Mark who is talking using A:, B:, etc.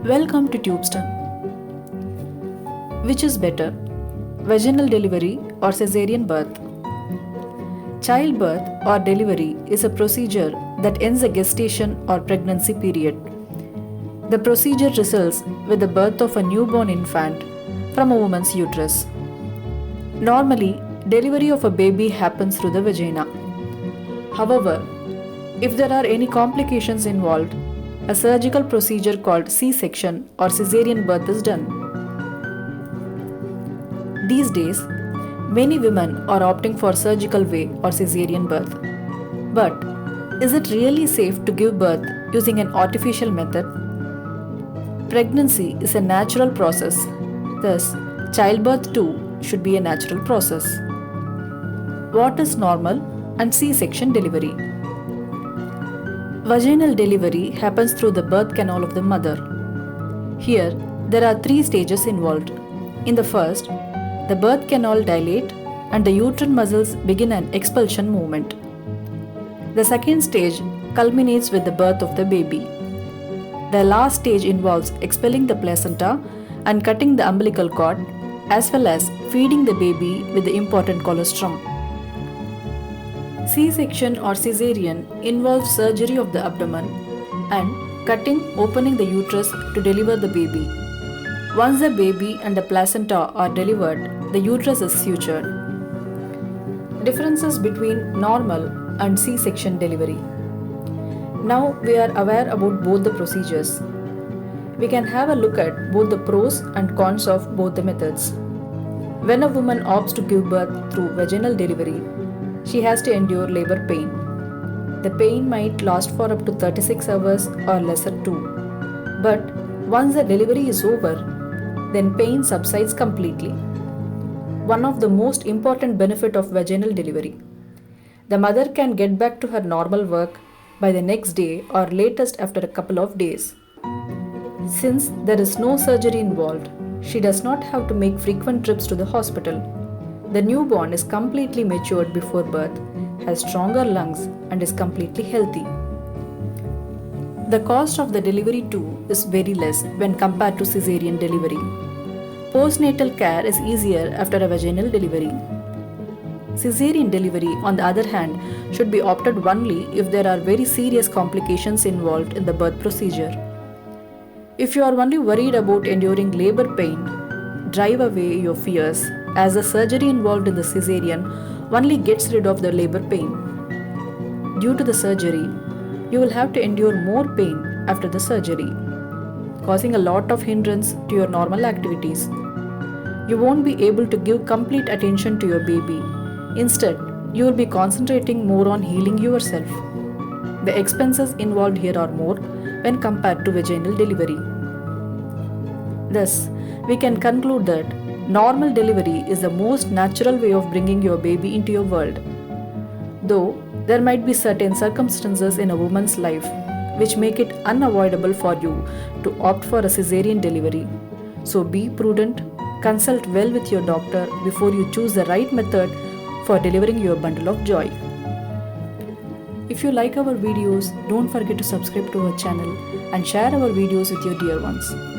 A: Welcome to Tubeston. Which is better, vaginal delivery or caesarean birth? Childbirth or delivery is a procedure that ends a gestation or pregnancy period. The procedure results with the birth of a newborn infant from a woman's uterus. Normally, delivery of a baby happens through the vagina. However, if there are any complications involved, a surgical procedure called C-section or caesarean birth is done. These days, many women are opting for surgical way or caesarean birth. But is it really safe to give birth using an artificial method? Pregnancy is a natural process. Thus, childbirth too should be a natural process. What is normal and C-section delivery? Vaginal delivery happens through the birth canal of the mother. Here, there are 3 stages involved. In the first, the birth canal dilates and the uterine muscles begin an expulsion movement. The second stage culminates with the birth of the baby. The last stage involves expelling the placenta and cutting the umbilical cord, as well as feeding the baby with the important colostrum. C-section or caesarean involves surgery of the abdomen and opening the uterus to deliver the baby. Once the baby and the placenta are delivered, the uterus is sutured. Differences between normal and C-section delivery. Now we are aware about both the procedures. We can have a look at both the pros and cons of both the methods. When a woman opts to give birth through vaginal delivery, she has to endure labor pain. The pain might last for up to 36 hours or lesser too. But once the delivery is over, then pain subsides completely. One of the most important benefits of vaginal delivery. The mother can get back to her normal work by the next day or latest after a couple of days. Since there is no surgery involved, she does not have to make frequent trips to the hospital. The newborn is completely matured before birth, has stronger lungs, and is completely healthy. The cost of the delivery too is very less when compared to caesarean delivery. Postnatal care is easier after a vaginal delivery. Caesarean delivery, on the other hand, should be opted only if there are very serious complications involved in the birth procedure. If you are only worried about enduring labor pain, drive away your fears, as the surgery involved in the caesarean only gets rid of the labor pain. Due to the surgery, you will have to endure more pain after the surgery, causing a lot of hindrance to your normal activities. You won't be able to give complete attention to your baby. Instead, you will be concentrating more on healing yourself. The expenses involved here are more when compared to vaginal delivery. Thus, we can conclude that normal delivery is the most natural way of bringing your baby into your world. Though, there might be certain circumstances in a woman's life which make it unavoidable for you to opt for a caesarean delivery. So be prudent, consult well with your doctor before you choose the right method for delivering your bundle of joy. If you like our videos, don't forget to subscribe to our channel and share our videos with your dear ones.